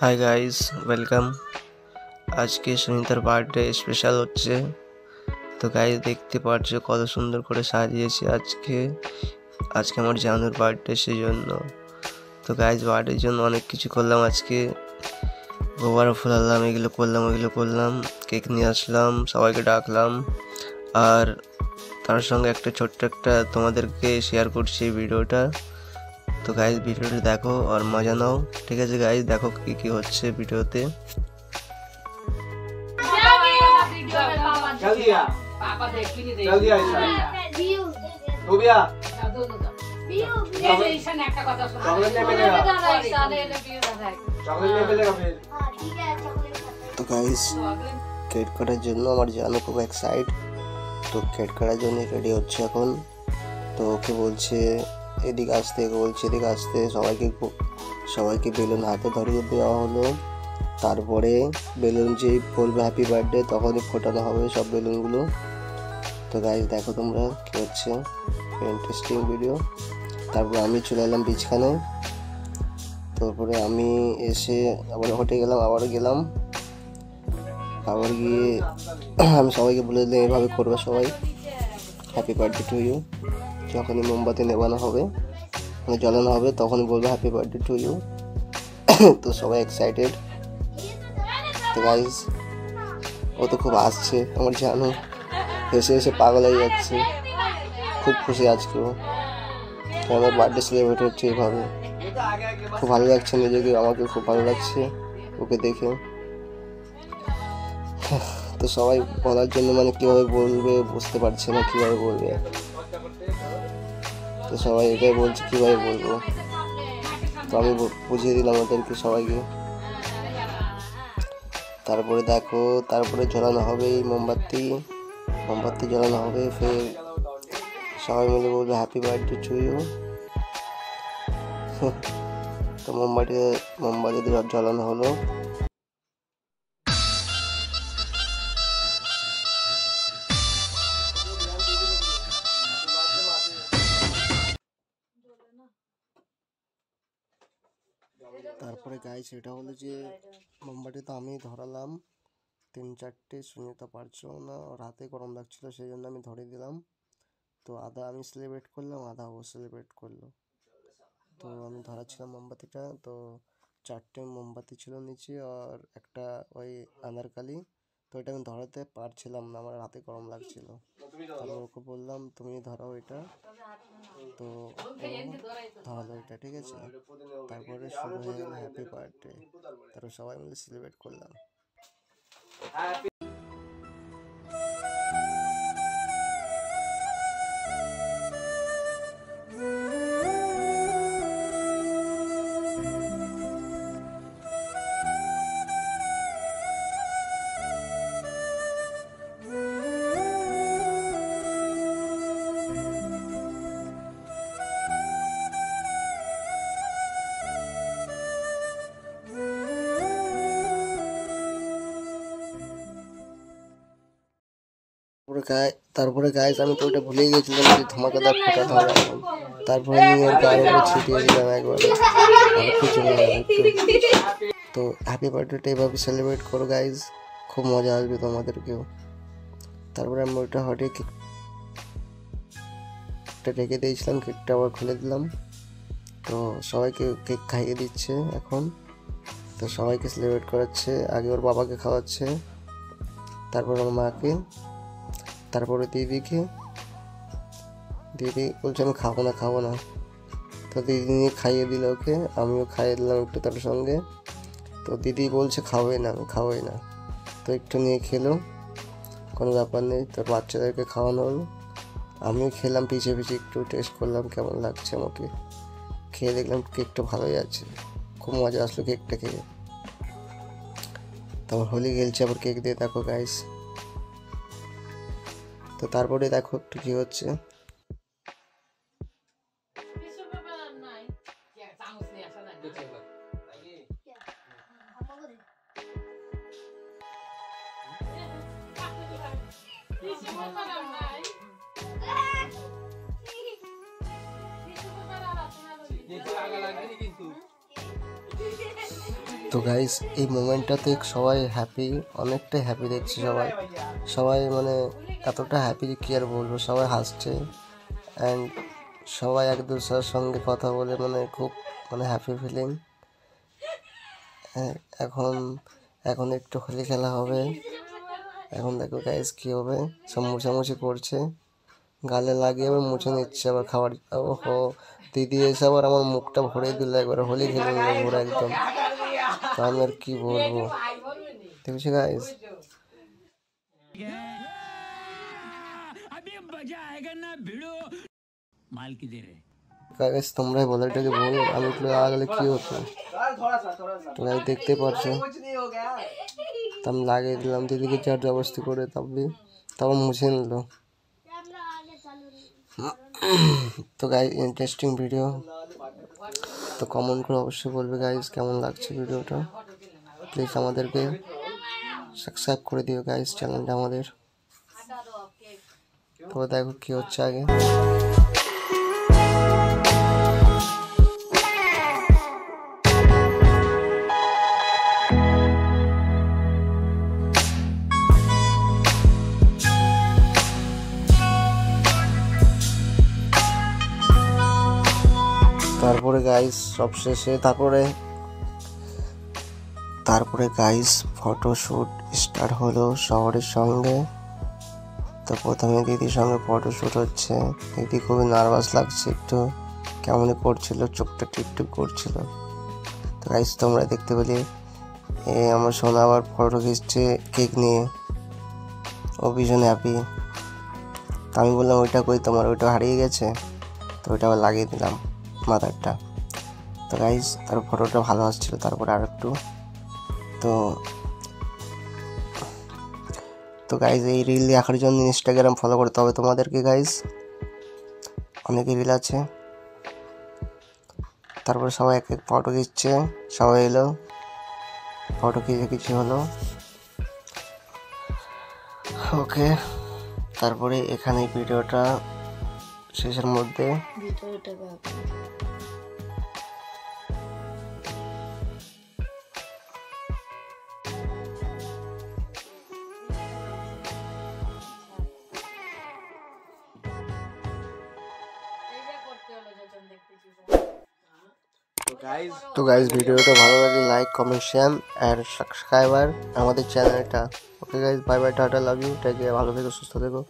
Hi guys, welcome. আজকে সুনিতার birthday special হচ্ছে। তো গাইস দেখতে পাচ্ছ কত সুন্দর করে সাজিয়েছি আজকে আমার জানুর বার্থডে, সেই জন্য। তো গাইস বার্থডের জন্য অনেক কিছু করলাম আজকে। গোবর ফুলালাম, এগুলো করলাম, কেক নিয়ে আসলাম, সবাইকে ডাকলাম। আর তার সঙ্গে একটা ছোট্ট একটা তোমাদেরকে শেয়ার করছি এই ভিডিওটা। তো গাইস ভিডিওটা দেখো আর মজা নাও, ঠিক আছে গাইস? দেখো কি হচ্ছে ভিডিওতে। তো গাইস কেক কাটার জন্য আমার জানো খুব এক্সাইট। তো কেক কাটার জন্য রেডি হচ্ছে এখন। তো ওকে বলছে এদিকে আসতে, এদিকে আসতে। সবাইকে বেলুন হাতে ধরিয়ে দেওয়া হলো। তারপরে বেলুন যেই বলবে হ্যাপি বার্থডে তখনই ফোটানো হবে সব বেলুনগুলো। তো গাইস দেখো তোমরা কি হচ্ছে, ইন্টারেস্টিং ভিডিও। তারপরে আমি চলে এলাম বিছখানে। তারপরে আমি এসে আবার হোটেলে গেলাম, আবার গিয়ে আমি সবাইকে বলে দিলাম এভাবে করবে সবাই, হ্যাপি বার্থডে টু ইউ। যখনই মোমবাতি নেবানো হবে, মানে জ্বালানো হবে, তখনই বলবো হ্যাপি বার্থডে টু ইউ। তো সবাই এক্সাইটেড। তো গাইস ও তো খুব আসছে, আমার জানো এসে পাগল হয়ে যাচ্ছে, খুব খুশি আজকেও। আমার বার্থডে সেলিব্রেট হচ্ছে এভাবে, খুব ভালো লাগছে নিজেকে, আমাকে খুব ভালো লাগছে ওকে দেখে। তো সবাই বলার জন্য মানে কীভাবে বলবে বুঝতে পারছে না, কীভাবে বলবে। তো সবাই এটাই বলছে কীভাবে বলবো। তো আমি বুঝিয়ে দিলাম ওদেরকে সবাইকে। তারপরে দেখো, তারপরে জ্বালানো হবে এই মোমবাতি জ্বালানো হবে। ফের সবাই মিলে বলবে হ্যাপি বার্থডে টু ইউ। তো মোমবাতি জ্বালানো হলো। তারপরে গাইস এটা হলো যে মোমবাতি তো আমি ধরালাম 3-4টে, সুনিতা পারছো না, ওর হাতে গরম লাগছিল, সেই জন্য আমি ধরে দিলাম। তো আধা আমি সেলিব্রেট করলাম, আধা ও সেলিব্রেট করলো। তো আমি ধরাচ্ছিলাম মোমবাতিটা। তো 4টে মোমবাতি ছিল নিচে আর একটা ওই আনারকালি। তো এটা আমি ধরাতে পারছিলাম না, আমার হাতে গরম লাগছিল। তারপর ওকে বললাম তুমি ধরাও এটা। তো ধরালো এটা, ঠিক আছে। তারপরে শুরু হয়ে গেল হ্যাপি বার্থডে। তারপর সবাই মিলে সেলিব্রেট করলাম। তারপরে গাইস আমি তো ওটা ভুলেই গেছিলাম যে ধামাকাদার ফোটাতে হবে এখন। তারপরে নিয়ে ওর গায়ের উপরে ছিটিয়ে দিলাম একবারে, আর কিছু না একটু। তো হ্যাপি বার্থডেটা এভাবে সেলিব্রেট করো গাইস, খুব মজা আসবে তোমাদেরকেও। তারপরে আমি ওইটা হটে কেকটা রেখে দিয়েছিলাম, কেকটা আবার খুলে দিলাম। তো সবাইকে কেক খাইয়ে দিচ্ছে এখন। তো সবাইকে সেলিব্রেট করাচ্ছে, আগে ওর বাবাকে খাওয়াচ্ছে, তারপর ওর মাকে, তারপরে দিদি বলছে আমি খাবো না। তো দিদি নিয়ে খাইয়ে দিল ওকে, আমিও খাইয়ে দিলাম একটু তার সঙ্গে। তো দিদি বলছে খাবোই না। তো একটু নিয়ে খেলো, কোনো ব্যাপার নেই। তো বাচ্চাদেরকে খাওয়ানো হলো, আমিও খেলাম পিছিয়ে একটু টেস্ট করলাম কেমন লাগছে আমাকে। খেয়ে দেখলাম কেকটা ভালোই আছে, খুব মজা আসলো কেকটা খেয়ে। তারপর হোলি খেলছে আবার কেক দিয়ে, দেখো গাইস। তো তারপরে দেখো একটু কি হচ্ছে। তো গাইস এই মোমেন্টটাতে সবাই হ্যাপি, অনেকটাই হ্যাপি দেখছি সবাই, সবাই মানে এতটা হ্যাপি যে কী আর বলবো, সবাই হাসছে অ্যান্ড সবাই এক দুসরার সঙ্গে কথা বলে মানে খুব মানে হ্যাপি ফিলিং। এখন এখন একটু হোলি খেলা হবে, এখন দেখো গাইস কী হবে, সব মুছামুছি করছে, গালে লাগিয়ে আবার মুছে নিচ্ছে আবার খাবার। ওহো, দিদি এসে আবার আমার মুখটা ভরে দিল, একবার হোলি খেলে নিল পুরো একদম। তো আমি আর কি বলবো, দেখছি গাইস। গাইস তোমরাই বলো এটাকে বল, আমি একটু লাগালে কি হতো, তোমরা দেখতে পারছো। তো আমি লাগিয়ে দিলাম দিদিকে চার জবরদস্তি করে, তারপর মুছে নিল। তো গাইস ইন্টারেস্টিং ভিডিও, তো কমেন্ট করে অবশ্যই বলবে গাইস কেমন লাগছে ভিডিওটা। প্লিজ আমাদেরকে সাবস্ক্রাইব করে দিও গাইস চ্যানেলটা আমাদের। তো দেখো কি হচ্ছে আগে। তারপরে গাইস সবশেষে তারপরে গাইস ফটোশ্যুট স্টার্ট হলো শহরের সঙ্গে। তো প্রথমে দিদির সঙ্গে ফটোশ্যুট হচ্ছে, দিদি খুবই নার্ভাস লাগছে, একটু কেমন করছিল, চোখটা টিপটিপ করছিল। তো গাইস তোমরা দেখতে পেলে আমার সোনা আবার ফটো খিঁচছে কেক নিয়ে, ও ভীষণ হ্যাপি। তো আমি বললাম ওইটা কই তোমার, ওইটা হারিয়ে গেছে, তো ওইটা আবার লাগিয়ে দিলাম মাথারটা। তো গাইস তার ফটোটা ভালো আসছিল। তারপরে আর একটু তো গাইস এই রিল দেখার জন্য ইনস্টাগ্রাম ফলো করতে হবে তোমাদেরকে গাইস, অনেক রিল আছে। তারপরে সবাই এক এক ফটো খিঁচছে, সবাই এলো ফটো খিঁচে কিছু হলো, ওকে। তারপরে এখানে ভিডিওটা শেষের মধ্যে তো গাইস ভিডিওটা ভালো লাগলে লাইক কমেন্ট শেয়ার আর সাবস্ক্রাইবার আমাদের চ্যানেলটা। Okay guys bye bye, tata, love you, take care, ভালো থেকো সুস্থ থেকো।